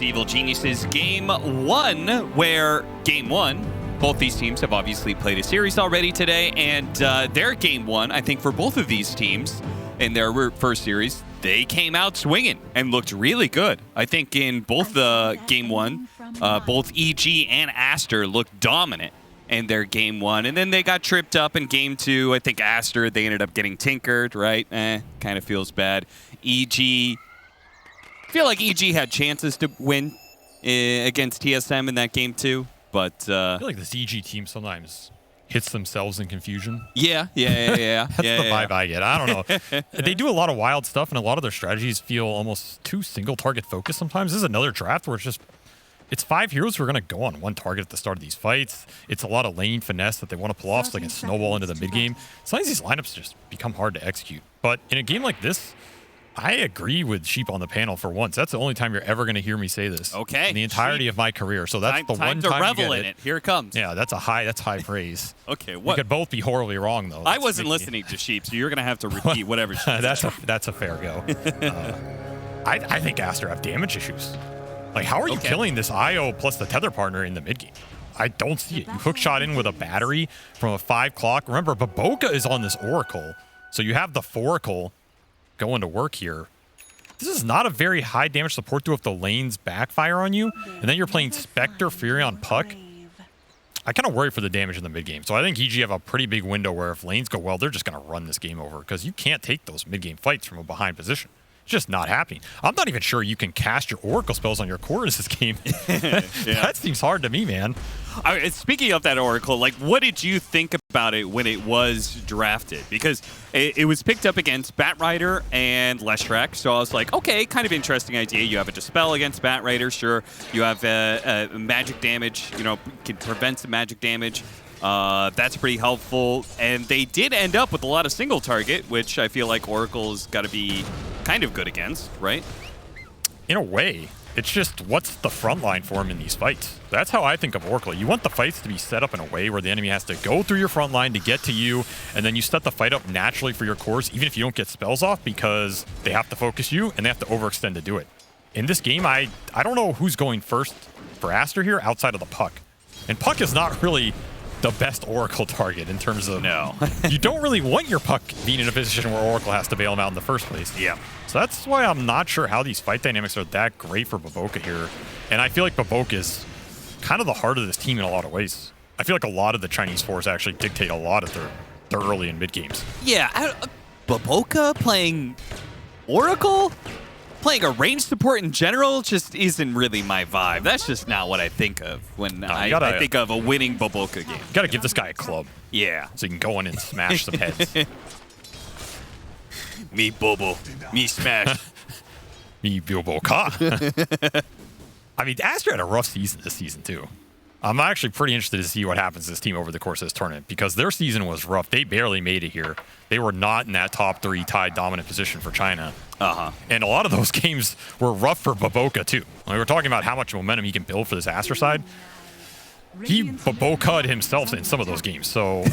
to Evil Geniuses Game 1, where Game 1, both these teams have obviously played a series already today, and their Game 1, I think for both of these teams, in their first series, they came out swinging and looked really good. I think in both the Game 1, both EG and Aster looked dominant in their Game 1, and then they got tripped up in Game 2. I think Aster, they ended up getting tinkered, right? Kind of feels bad. EG, I feel like EG had chances to win against TSM in that Game 2, but I feel like this EG team sometimes hits themselves in confusion. Yeah. That's the vibe I get. I don't know. They do a lot of wild stuff, and a lot of their strategies feel almost too single-target focused sometimes. This is another draft where it's 5 heroes who are going to go on one target at the start of these fights. It's a lot of lane finesse that they want to pull off so they can snowball into the mid-game. Sometimes these lineups just become hard to execute. But in a game like this, I agree with Sheep on the panel for once. That's the only time you're ever going to hear me say this. Okay. In the entirety of my career. So that's the one time to revel in it. Here it comes. Yeah, that's high praise. Okay, We could both be horribly wrong, though. I wasn't listening to Sheep, so you're going to have to repeat whatever she said. That's a fair go. I think Aster have damage issues. Like, how are you killing this IO plus the tether partner in the mid game? I don't see it. You hook shot in with a battery from a 5 clock. Remember, Baboka is on this Oracle, so you have the Foracle going to work here. This is not a very high damage support duo if the lanes backfire on you, and then you're playing Spectre, Fury on Puck. I kind of worry for the damage in the mid game. So I think EG have a pretty big window where if lanes go well, they're just going to run this game over because you can't take those mid game fights from a behind position. It's just not happening. I'm not even sure you can cast your Oracle spells on your cores this game. That seems hard to me, man. Speaking of that Oracle, like, what did you think about it when it was drafted? Because it was picked up against Batrider and Leshrac, so I was like, okay, kind of interesting idea. You have a Dispel against Batrider, sure. You have magic damage, can prevent some magic damage. That's pretty helpful. And they did end up with a lot of single target, which I feel like Oracle's got to be kind of good against, right? In a way. It's just, what's the front line for him in these fights? That's how I think of Oracle. You want the fights to be set up in a way where the enemy has to go through your front line to get to you, and then you set the fight up naturally for your cores, even if you don't get spells off, because they have to focus you, and they have to overextend to do it. In this game, I don't know who's going first for Aster here outside of the Puck. And Puck is not really the best Oracle target in terms of... No. You don't really want your Puck being in a position where Oracle has to bail him out in the first place. Yeah. So that's why I'm not sure how these fight dynamics are that great for Baboka here. And I feel like Baboka is kind of the heart of this team in a lot of ways. I feel like a lot of the Chinese force actually dictate a lot of their early and mid games. Yeah, Baboka playing Oracle? Playing a range support in general just isn't really my vibe. That's just not what I think of when I think of a winning Baboka game. You gotta give this guy a club. Yeah. So you can go in and smash some heads. Me Bobo. Me smash. Me Boboka. I mean, Aster had a rough season this season, too. I'm actually pretty interested to see what happens to this team over the course of this tournament because their season was rough. They barely made it here. They were not in that top 3 tied dominant position for China. And a lot of those games were rough for Baboka, too. When we were talking about how much momentum he can build for this Aster side, he Baboka'd himself in some of those games. So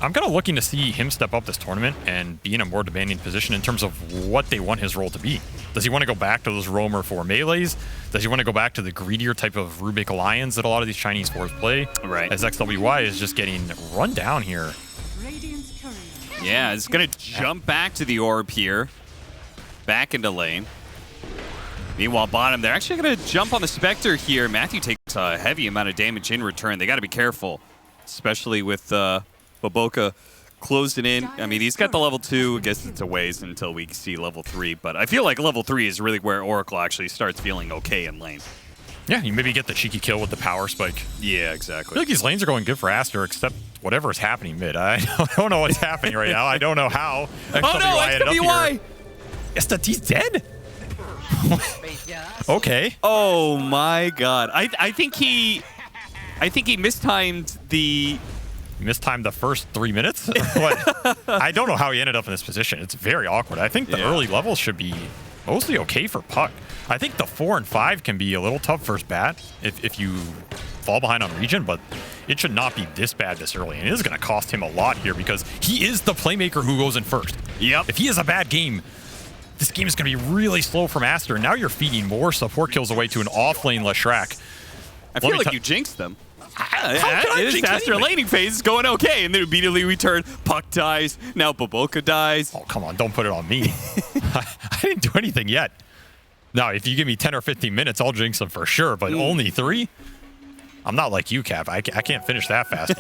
I'm kind of looking to see him step up this tournament and be in a more demanding position in terms of what they want his role to be. Does he want to go back to those roamer 4 melees? Does he want to go back to the greedier type of Rubik Lions that a lot of these Chinese force play? Right. As XWY is just getting run down here. Yeah, it's going to jump back to the orb here. Back into lane. Meanwhile, bottom, they're actually going to jump on the Spectre here. Matthew takes a heavy amount of damage in return. They got to be careful, especially with Baboka closed it in. I mean, he's got the level 2. I guess it's a ways until we see level 3, but I feel like level 3 is really where Oracle actually starts feeling okay in lane. Yeah, you maybe get the cheeky kill with the power spike. Yeah, exactly. I feel like these lanes are going good for Aster, except whatever is happening mid. I don't know what's happening right now. I don't know how. Oh no, XWY! He's dead? Okay. Oh my god. I think he mistimed the... Mistimed the first 3 minutes? What? I don't know how he ended up in this position. It's very awkward. I think the early levels should be mostly okay for Puck. I think the 4 and 5 can be a little tough first bat if you fall behind on region, but it should not be this bad this early. And it is going to cost him a lot here because he is the playmaker who goes in first. Yep. If he has a bad game, this game is going to be really slow from Aster. Now you're feeding more support kills away to an off-lane Leshrac. I feel like you jinxed them. How can I jinx Aster anything? laning phase is going okay, and then immediately we turn. Puck dies. Now Baboka dies. Oh, come on. Don't put it on me. I didn't do anything yet. Now, if you give me 10 or 15 minutes, I'll jinx them for sure, but only 3? I'm not like you, Cap. I can't finish that fast.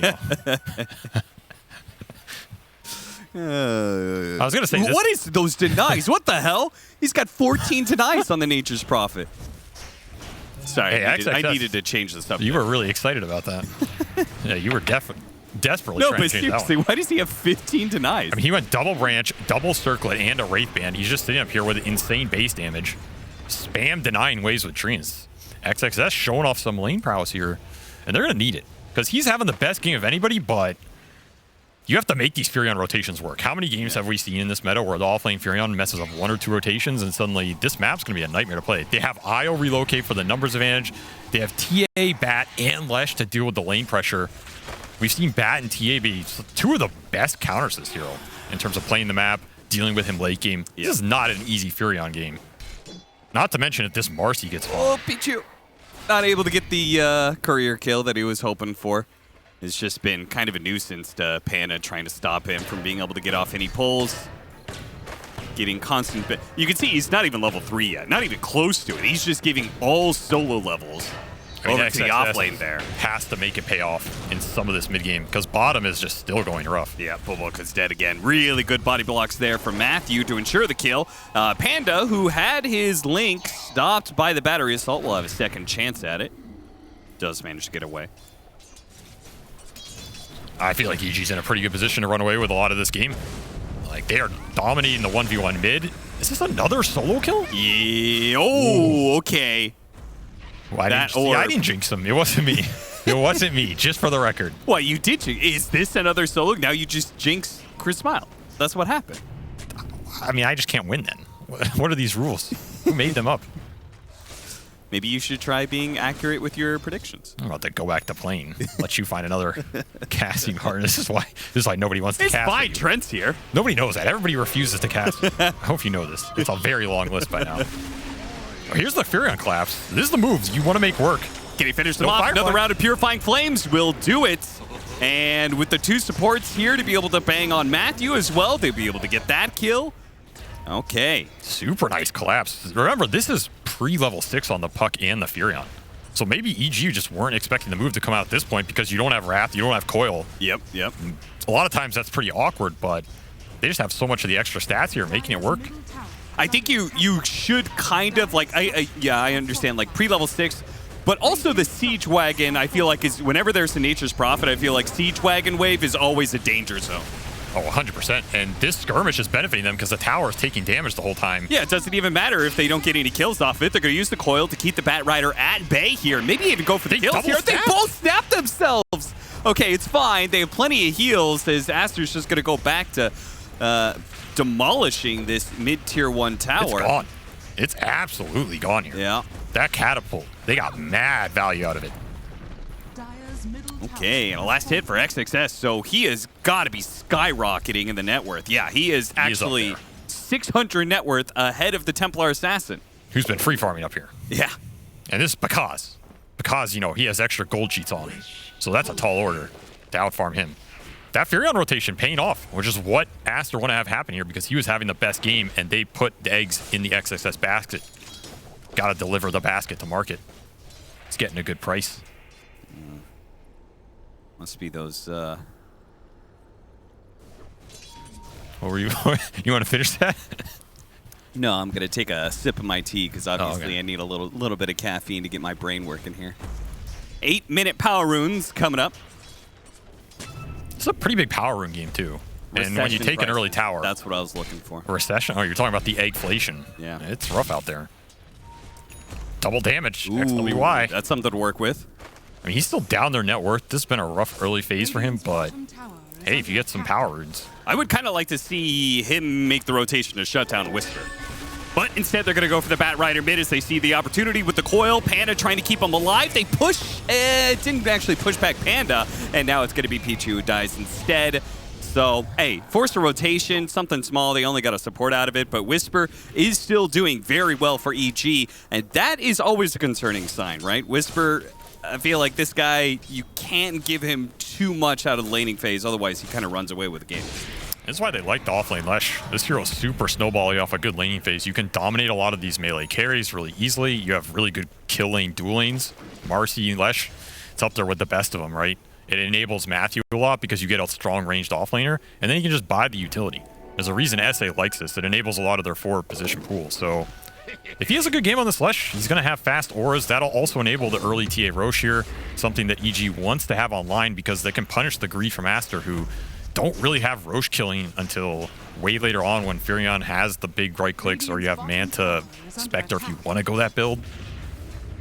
I was going to say this. What is those denies? What the hell? He's got 14 denies on the Nature's Prophet. Sorry, Hey, I needed to change the subject. You were really excited about that. Yeah, you were desperately No, trying but to change that seriously, one. why does he have 15 denies? I mean, he went double branch, double circlet, and a Wraith Band. He's just sitting up here with insane base damage. Spam denying waves with trees. XXS showing off some lane prowess here, and they're going to need it because he's having the best game of anybody, but you have to make these Furion rotations work. How many games have we seen in this meta where the offlane Furion messes up 1 or 2 rotations and suddenly this map's going to be a nightmare to play? They have IO relocate for the numbers advantage. They have TA, Bat, and Lesh to deal with the lane pressure. We've seen Bat and TA be 2 of the best counters this hero in terms of playing the map, dealing with him late game. This is not an easy Furion game. Not to mention if this Marcy gets far. Oh, Pichu. Not able to get the courier kill that he was hoping for. It's just been kind of a nuisance to Panda trying to stop him from being able to get off any pulls. Getting constant... You can see he's not even level 3 yet. Not even close to it. He's just giving all solo levels over to the off lane there. Has to make it pay off in some of this mid game because bottom is just still going rough. Yeah, Baboka's dead again. Really good body blocks there from Matthew to ensure the kill. Panda, who had his Link stopped by the battery assault, will have a second chance at it. Does manage to get away. I feel like EG's in a pretty good position to run away with a lot of this game. Like, they are dominating the 1v1 mid. Is this another solo kill? Yeah. Oh, okay. Well, I didn't jinx him. It wasn't me. It wasn't me, just for the record. What, you did jinx? Is this another solo? Now you just jinx Chris Smile. That's what happened. I mean, I just can't win then. What are these rules? Who made them up? Maybe you should try being accurate with your predictions. I'm about to go back to plane. Let you find another casting card. This is why nobody wants to It's cast. fine. Trent's here. Nobody knows that. Everybody refuses to cast. I hope you know this. It's a very long list by now. Oh, here's the Furion collapse. This is the moves you want to make work. Can he finish them No off? Firefly. Another round of Purifying Flames will do it. And with the 2 supports here to be able to bang on Matthew as well, they'll be able to get that kill. Okay. Super nice collapse. Remember, this is pre-level 6 on the Puck and the Furion. So maybe EG just weren't expecting the move to come out at this point because you don't have Wrath, you don't have Coil. Yep. A lot of times that's pretty awkward, but they just have so much of the extra stats here making it work. I think you should kind of like I understand like pre-level 6, but also the Siege Wagon I feel like is whenever there's a Nature's Prophet, I feel like Siege Wagon wave is always a danger zone. Oh, 100%. And this skirmish is benefiting them because the tower is taking damage the whole time. Yeah, it doesn't even matter if they don't get any kills off it. They're going to use the coil to keep the Bat Rider at bay here. Maybe even go for the kills here. They both snap themselves. Okay, it's fine. They have plenty of heals as Aster's just going to go back to demolishing this mid-tier 1 tower. It's gone. It's absolutely gone here. Yeah. That catapult, they got mad value out of it. Okay, and a last hit for XXS, so he has got to be skyrocketing in the net worth. Yeah, he is actually 600 net worth ahead of the Templar Assassin. Who's been free farming up here. Yeah. And this is because, you know, he has extra gold cheats on. So that's a tall order to outfarm him. That Furion rotation paying off, which is what Aster want to have happen here because he was having the best game and they put the eggs in the XXS basket. Got to deliver the basket to market. It's getting a good price. Must be those... What were you... You want to finish that? No, I'm going to take a sip of my tea because obviously okay. I need a little bit of caffeine to get my brain working here. 8-minute power runes coming up. It's a pretty big power rune game, too. And when you take an early tower... That's what I was looking for. Recession? Oh, you're talking about the eggflation. Yeah. It's rough out there. Double damage. Ooh, XWY. that's something to work with. I mean, he's still down their net worth. This has been a rough early phase for him, but hey, if you get some power runes. I would kind of like to see him make the rotation to shut down Whisper. But instead, they're going to go for the Bat Rider mid as they see the opportunity with the coil. Panda trying to keep him alive. They push. Didn't actually push back Panda. And now it's going to be Pichu who dies instead. So, hey, force a rotation, something small. They only got a support out of it, but Whisper is still doing very well for EG, and that is always a concerning sign, right? Whisper, I feel like this guy, you can't give him too much out of the laning phase, otherwise he kind of runs away with the game. That's why they like the offlane Lesh. This hero's super snowbally off a good laning phase. You can dominate a lot of these melee carries really easily. You have really good kill lane dual lanes. Marcy, Lesh, it's up there with the best of them, right? It enables Matthew a lot because you get a strong ranged offlaner, and then you can just buy the utility. There's a reason SA likes this. It enables a lot of their forward position pool. So if he has a good game on this Lesh, he's going to have fast auras. That'll also enable the early TA Roche here, something that EG wants to have online because they can punish the greed from Aster, who don't really have Roche killing until way later on when Furion has the big right clicks, or you have Manta, Spectre if you want to go that build.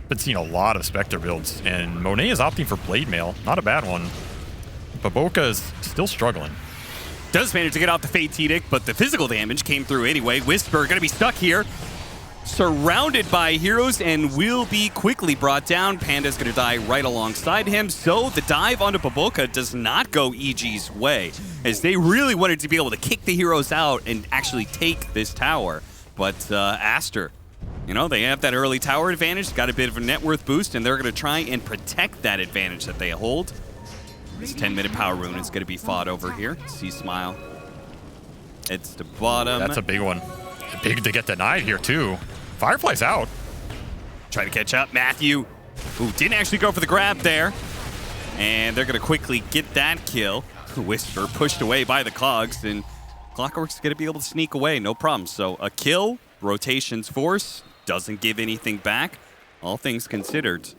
Been seeing a lot of Spectre builds, and Monet is opting for Blade Mail. Not a bad one. Baboka is still struggling. Does manage to get out the Fate's Edict, but the physical damage came through anyway. Whisper going to be stuck here, surrounded by heroes, and will be quickly brought down. Panda's going to die right alongside him, so the dive onto Baboka does not go EG's way, as they really wanted to be able to kick the heroes out and actually take this tower. But Aster, you know, they have that early tower advantage, got a bit of a net worth boost, and they're going to try and protect that advantage that they hold. This 10-minute power rune is going to be fought over here. See Smile. It's the bottom. That's a big one. Big to get denied here, too. Firefly's out. Try to catch up. Matthew, who didn't actually go for the grab there. And they're going to quickly get that kill. Whisper pushed away by the Cogs, and Clockwork's going to be able to sneak away, no problem. So a kill, rotations force, doesn't give anything back. All things considered,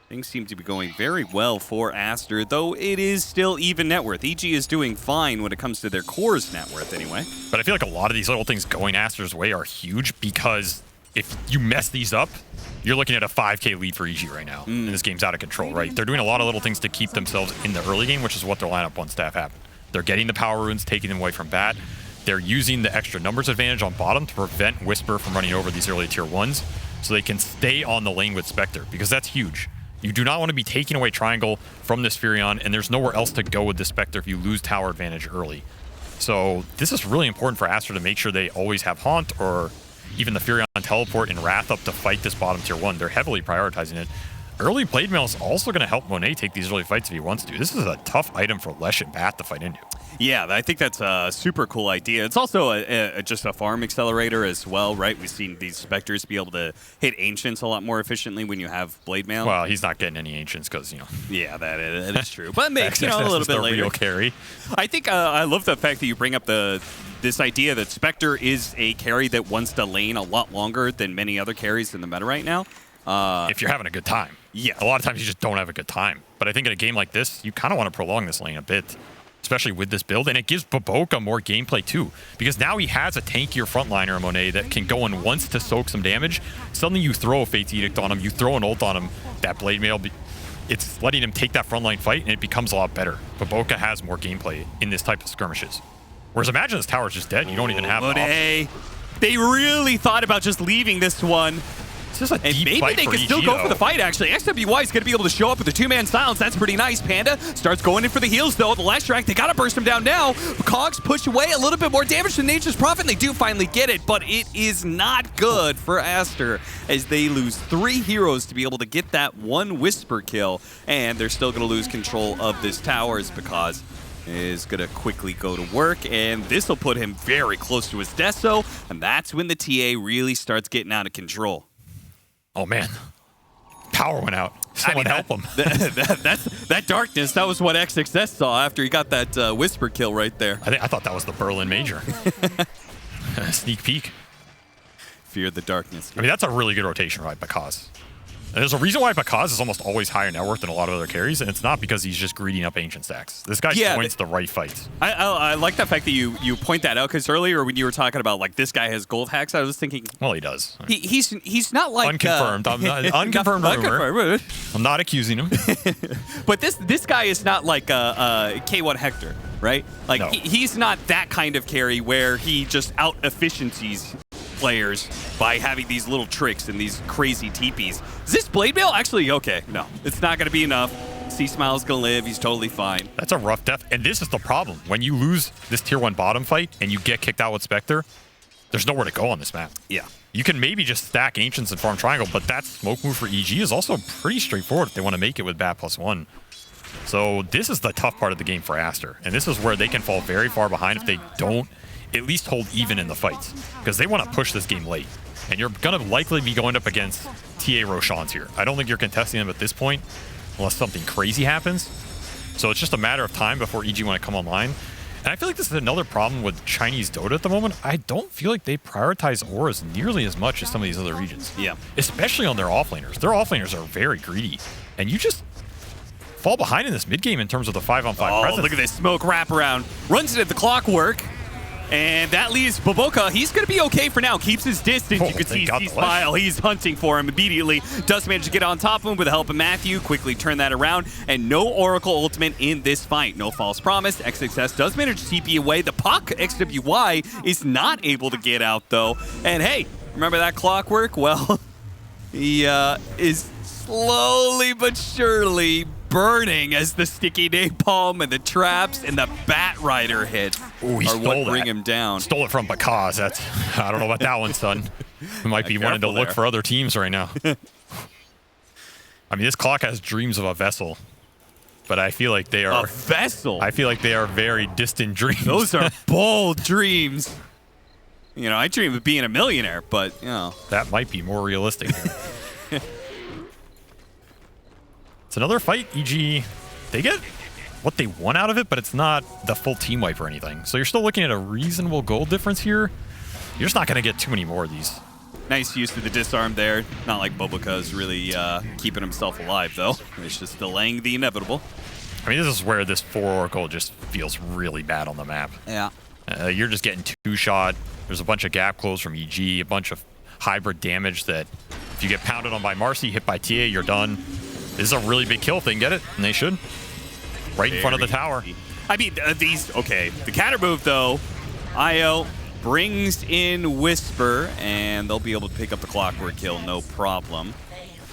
things seem to be going very well for Aster, though it is still even net worth. EG is doing fine when it comes to their core's net worth anyway. But I feel like a lot of these little things going Aster's way are huge, because if you mess these up, you're looking at a 5K lead for EG right now. And this game's out of control, right? They're doing a lot of little things to keep themselves in the early game, which is what their lineup wants to have happen. They're getting the power runes, taking them away from bat. They're using the extra numbers advantage on bottom to prevent Whisper from running over these early tier 1s, so they can stay on the lane with Spectre, because that's huge. You do not want to be taking away Triangle from this Furion, and there's nowhere else to go with the Spectre if you lose tower advantage early. So this is really important for Aster to make sure they always have Haunt, or even the Furion teleport and Wrath up to fight this bottom tier 1. They're heavily prioritizing it. Early Blade Mail is also going to help Monet take these early fights if he wants to. This is a tough item for Lesh and Bat to fight into. Yeah, I think that's a super cool idea. It's also just a farm accelerator as well, right? We've seen these Spectres be able to hit Ancients a lot more efficiently when you have Blade Mail. Well, he's not getting any Ancients because, you know. Yeah, that is true. But it makes, you know, a little bit later. Real carry. I think I love the fact that you bring up this idea that Spectre is a carry that wants to lane a lot longer than many other carries in the meta right now. If you're having a good time. Yeah. A lot of times you just don't have a good time. But I think in a game like this, you kind of want to prolong this lane a bit, especially with this build. And it gives Baboka more gameplay too, because now he has a tankier frontliner, Monet, that can go in once to soak some damage. Suddenly you throw a Fate's Edict on him, you throw an ult on him, that Blade Mail, it's letting him take that frontline fight, and it becomes a lot better. Baboka has more gameplay in this type of skirmishes. Whereas imagine this tower's just dead, you don't even have Monet. They really thought about just leaving this one. This is a deep maybe fight they for can EG, still go though. for the fight, actually. XWY is going to be able to show up with a two-man silence. That's pretty nice. Panda starts going in for the heals, though. The last track, they got to burst him down now. Cogs push away a little bit more damage than Nature's Prophet, and they do finally get it, but it is not good for Aster as they lose 3 heroes to be able to get that 1 Whisper kill, and they're still going to lose control of this tower because is going to quickly go to work, and this will put him very close to his deso, and that's when the TA really starts getting out of control. Oh man, power went out. Someone help him. That darkness, that was what XXS saw after he got that Whisper kill right there. I thought that was the Berlin Major. Sneak peek. Fear the darkness. I mean, that's a really good rotation, right, Bakaz. And there's a reason why Bakaz is almost always higher net worth than a lot of other carries, and it's not because he's just greeding up Ancient stacks. This guy joins the right fights. I like the fact that you point that out, because earlier when you were talking about, like, this guy has gold hacks, I was thinking... Well, he does. He's not like... Unconfirmed. I'm not, unconfirmed rumor. I'm not accusing him. But this guy is not like K1 Hector, right? Like, no. He's not that kind of carry where he just out-efficiencies players by having these little tricks and these crazy TPs. Is this Blade Mail? Actually, okay, no. It's not going to be enough. C-Smile's gonna live. He's totally fine. That's a rough death. And this is the problem. When you lose this tier 1 bottom fight and you get kicked out with Spectre, there's nowhere to go on this map. Yeah. You can maybe just stack Ancients and farm Triangle, but that smoke move for EG is also pretty straightforward if they want to make it with Bat +1. So this is the tough part of the game for Aster. And this is where they can fall very far behind if they don't at least hold even in the fights. Because they want to push this game late. And you're going to likely be going up against TA Roshans here. I don't think you're contesting them at this point unless something crazy happens. So it's just a matter of time before EG want to come online. And I feel like this is another problem with Chinese Dota at the moment. I don't feel like they prioritize auras nearly as much as some of these other regions. Yeah. Especially on their offlaners. Their offlaners are very greedy. And you just fall behind in this mid game in terms of the 5-on-5 presence. Look at this smoke wraparound. Runs it at the clockwork. And that leaves Boboka. He's going to be okay for now. Keeps his distance. You can see C-Smile. He's hunting for him immediately. Does manage to get on top of him with the help of Matthew. Quickly turn that around. And no Oracle ultimate in this fight. No false promise. XXS does manage to TP away. The Puck XWY is not able to get out, though. And hey, remember that clockwork? Well, he is slowly but surely burning as the sticky napalm and the traps and the Bat Rider hit Ooh, he are what stole bring that. him down. Stole it from Bakaz. That's, I don't know about that one, son. He might be wanting to look for other teams right now. I mean, this clock has dreams of a vessel, but I feel like they are... A vessel? I feel like they are very distant dreams. Those are bold dreams. You know, I dream of being a millionaire, but, you know. That might be more realistic. It's another fight. EG, they get what they want out of it, but it's not the full team wipe or anything. So you're still looking at a reasonable goal difference here. You're just not going to get too many more of these. Nice use of the disarm there. Not like Boboka's really keeping himself alive, though. It's just delaying the inevitable. I mean, this is where this 4 Oracle just feels really bad on the map. Yeah. You're just getting 2-shot. There's a bunch of gap close from EG, a bunch of hybrid damage that if you get pounded on by Marcy, hit by TA, you're done. This is a really big kill thing, get it? And they should. Right in front of the tower. I mean, okay. The counter move, though, IO brings in Whisper, and they'll be able to pick up the clockwork kill, no problem.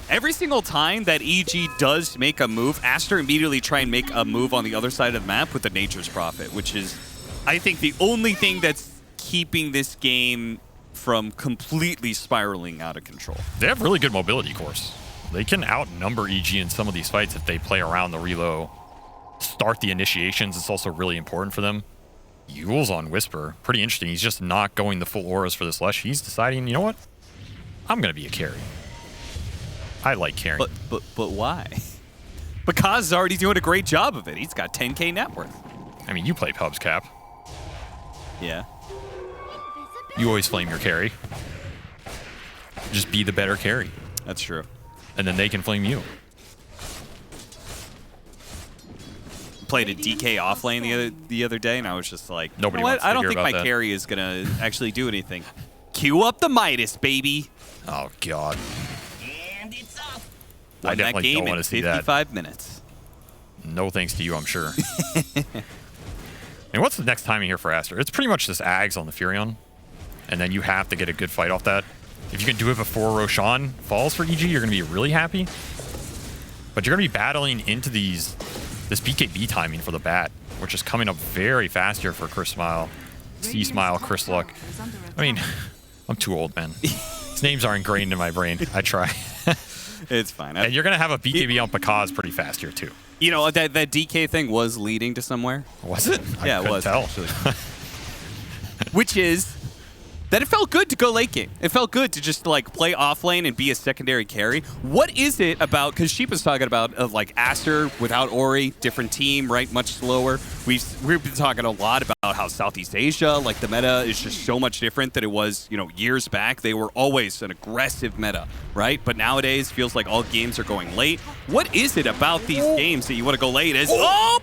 Every single time that EG does make a move, Aster immediately try and make a move on the other side of the map with the Nature's Prophet, which is, I think, the only thing that's keeping this game from completely spiraling out of control. They have really good mobility cores. They can outnumber EG in some of these fights if they play around the reload. Start the initiations. It's also really important for them. Yule's on Whisper. Pretty interesting. He's just not going the full auras for this Lush. He's deciding, you know what? I'm going to be a carry. I like carrying. But why? Because he's already doing a great job of it. He's got 10K net worth. I mean, you play pubs, Cap. Yeah. You always flame your carry. Just be the better carry. That's true. And then they can flame you. Played a DK offlane the other day, and I was just like, nobody wants wants to I don't hear think about my that. carry is gonna actually do anything. Cue up the Midas, baby. Oh God. And it's off. I definitely don't want to see that. 55 minutes. No thanks to you, I'm sure. And what's the next timing here for Aster? It's pretty much this Ags on the Furion, and then you have to get a good fight off that. If you can do it before Roshan falls for EG, you're going to be really happy. But you're going to be battling into this BKB timing for the Bat, which is coming up very fast here for Chris Smile, C-Smile, Chris Luck. I mean, I'm too old, man. These names are ingrained in my brain. I try. It's fine. And you're going to have a BKB on Pakaz pretty fast here, too. You know, that DK thing was leading to somewhere. Was it? Yeah, it was. Tell. Actually. Which is that it felt good to go late game. It felt good to just like play off lane and be a secondary carry. What is it about, because Sheep was talking about of like Aster without Ori, different team, right? Much slower. We've been talking a lot about how Southeast Asia, like the meta is just so much different than it was, you know, years back. They were always an aggressive meta, right? But nowadays feels like all games are going late. What is it about these games that you want to go late?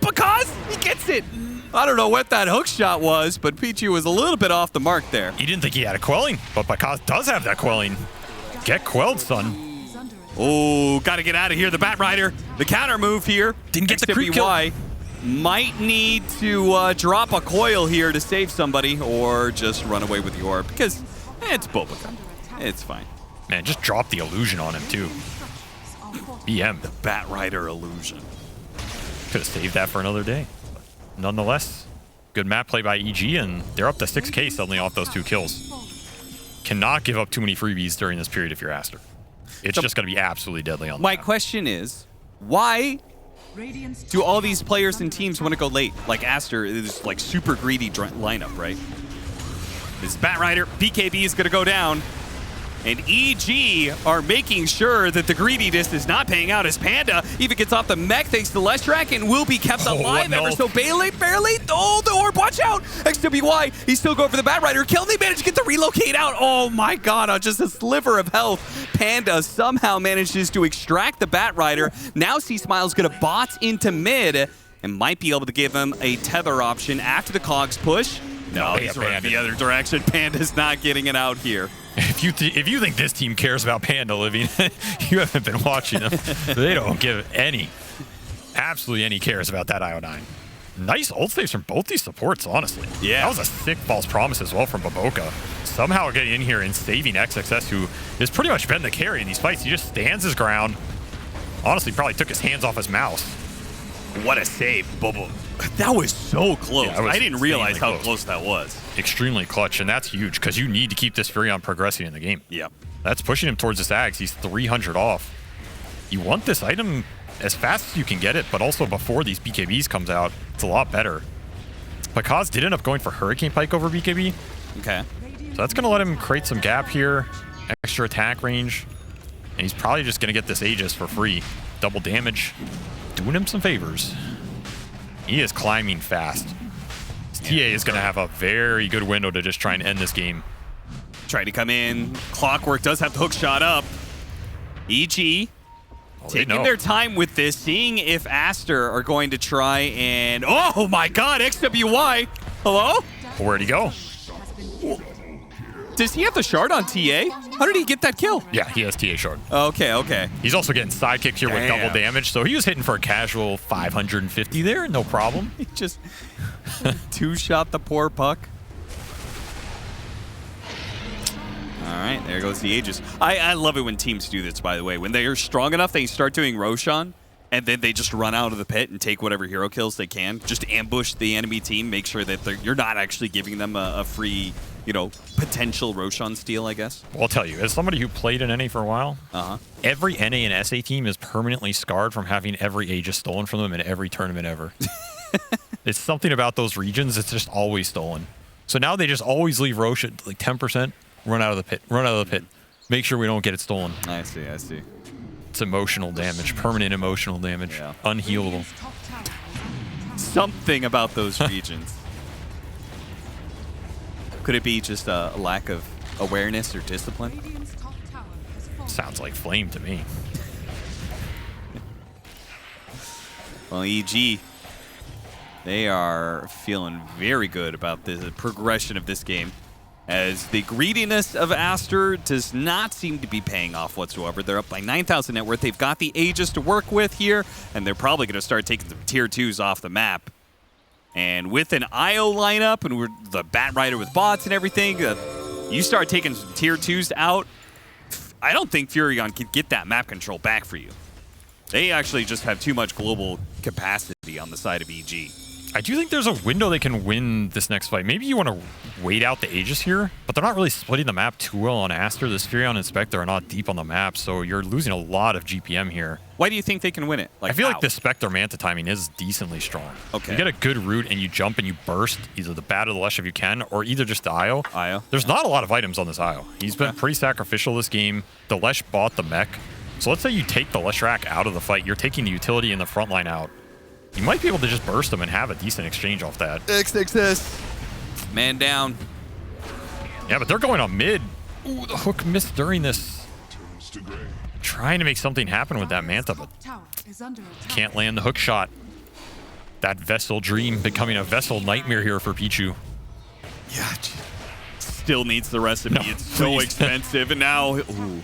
Because he gets it. I don't know what that hook shot was, but Pichu was a little bit off the mark there. He didn't think he had a quelling, but Bakaz does have that quelling. Get quelled, son. Oh, got to get out of here. The Bat Rider, the counter move here. Didn't get the creep kill. Might need to drop a coil here to save somebody or just run away with the orb because it's Boboka. It's fine. Man, just drop the illusion on him, too. BM. The Bat Rider illusion. Could have saved that for another day. But nonetheless, good map play by EG, and they're up to 6K suddenly off those 2 kills. Cannot give up too many freebies during this period if you're Aster. It's just going to be absolutely deadly on the My map. question is, why do all these players and teams want to go late? Like Aster is like super greedy lineup, right? This Batrider, BKB is going to go down. And EG are making sure that the greediness is not paying out as Panda even gets off the mech thanks to Leshrac and will be kept alive ever so barely. Oh, the orb, watch out! XWY, he's still going for the Batrider. Kill, they managed to get the relocate out. Oh my god, on just a sliver of health. Panda somehow manages to extract the Batrider. Now C-Smile's gonna bot into mid and might be able to give him a tether option after the Cogs push. No, he's running the other direction. Panda's not getting it out here. If you think this team cares about Panda living, you haven't been watching them. They don't give absolutely any cares about that IO9. Nice ult saves from both these supports, honestly. Yeah. That was a sick false promise as well from Baboka. Somehow getting in here and saving XXS, who has pretty much been the carry in these fights. He just stands his ground. Honestly, probably took his hands off his mouse. What a save, Bubble. That was so close. Yeah, I didn't realize how close that was. Extremely clutch, and that's huge because you need to keep this Furion progressing in the game. Yep. That's pushing him towards this Ags. He's 300 off. You want this item as fast as you can get it, but also before these BKBs comes out, it's a lot better. Pakaz did end up going for Hurricane Pike over BKB. Okay. So that's going to let him create some gap here, extra attack range, and he's probably just going to get this Aegis for free. Double damage, doing him some favors. He is climbing fast. TA is going to have a very good window to just try and end this game. Try to come in. Clockwork does have the hook shot up. EG taking their time with this, seeing if Aster are going to try and... Oh my god, XWY! Hello? Where'd he go? Does he have the shard on TA? How did he get that kill? Yeah, he has TA shard. Okay. He's also getting sidekicked here with double damage, so he was hitting for a casual 550 there, no problem. He just two-shot the poor puck. All right, there goes the Aegis. I love it when teams do this, by the way. When they are strong enough, they start doing Roshan, and then they just run out of the pit and take whatever hero kills they can. Just ambush the enemy team, make sure that you're not actually giving them a free, potential Roshan steal, I guess. Well, I'll tell you, as somebody who played in NA for a while, every NA and SA team is permanently scarred from having every Aegis stolen from them in every tournament ever. It's something about those regions, it's just always stolen. So now they just always leave Rosh at like 10%, run out of the pit. Make sure we don't get it stolen. I see. It's emotional damage, permanent emotional damage, unhealable. Something about those regions. Could it be just a lack of awareness or discipline? Sounds like Flame to me. Well, EG, they are feeling very good about the progression of this game, as the greediness of Aster does not seem to be paying off whatsoever. They're up by 9,000 net worth. They've got the Aegis to work with here, and they're probably going to start taking some tier 2s off the map. And with an IO lineup and the Batrider with bots and everything, you start taking some tier 2s out, I don't think Furion could get that map control back for you. They actually just have too much global capacity on the side of EG. I do think there's a window they can win this next fight. Maybe you want to wait out the Aegis here, but they're not really splitting the map too well on Aster. This Furion and Spectre are not deep on the map, so you're losing a lot of GPM here. Why do you think they can win it? I feel like the Spectre Manta timing is decently strong. Okay. You get a good route and you jump and you burst either the Bat or the Lesh if you can, or either just the IO. There's not a lot of items on this IO. He's been pretty sacrificial this game. The Lesh bought the mech. So let's say you take the Leshrac out of the fight. You're taking the utility in the front line out. You might be able to just burst them and have a decent exchange off that. XXS. Man down. Yeah, but they're going on mid. Ooh, the hook missed during this. Trying to make something happen with that Manta, but can't land the hook shot. That Vessel Dream becoming a Vessel Nightmare here for Pichu. Yeah, still needs the recipe. No, it's so expensive, and now... Ooh.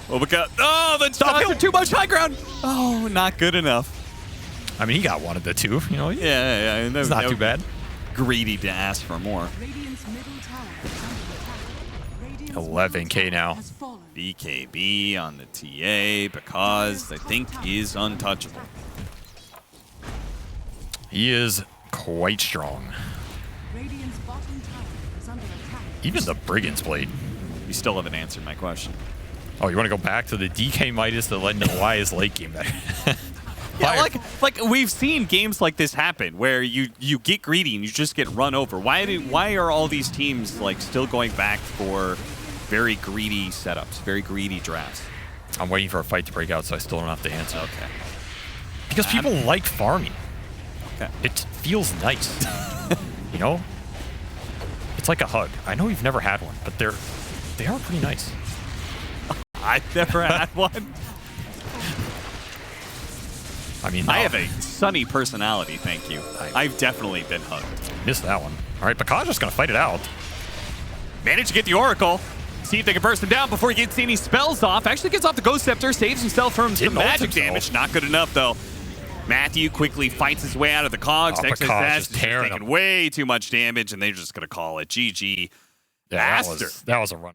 Oh, the stocks are too much high ground. Oh, not good enough. I mean, he got one of the two. Yeah. It's not too bad. Greedy to ask for more. 11K now. BKB on the TA because I think is untouchable. He is quite strong. Radiant's bottom tower is under attack. Even the Brigand's Blade. You still haven't answered my question. Oh, you want to go back to the DK Midas that led into why is late game better? Yeah, like we've seen games like this happen where you get greedy and you just get run over. Why are all these teams like still going back for very greedy setups, very greedy drafts? I'm waiting for a fight to break out, so I still don't have to answer. Okay. Because people like farming. Okay. It feels nice. You know? It's like a hug. I know you've never had one, but they are pretty nice. I've never had one. I mean, I have a sunny personality, thank you. I've definitely been hugged. Missed that one. All right, Bakaj's going to fight it out. Managed to get the Oracle. See if they can burst him down before he gets any spells off. Actually gets off the Ghost Scepter, saves himself from some magic damage. Not good enough, though. Matthew quickly fights his way out of the cogs. Bakaj is tearing taking him. way too much damage, and they're just going to call it GG. Yeah, Aster. that was a run.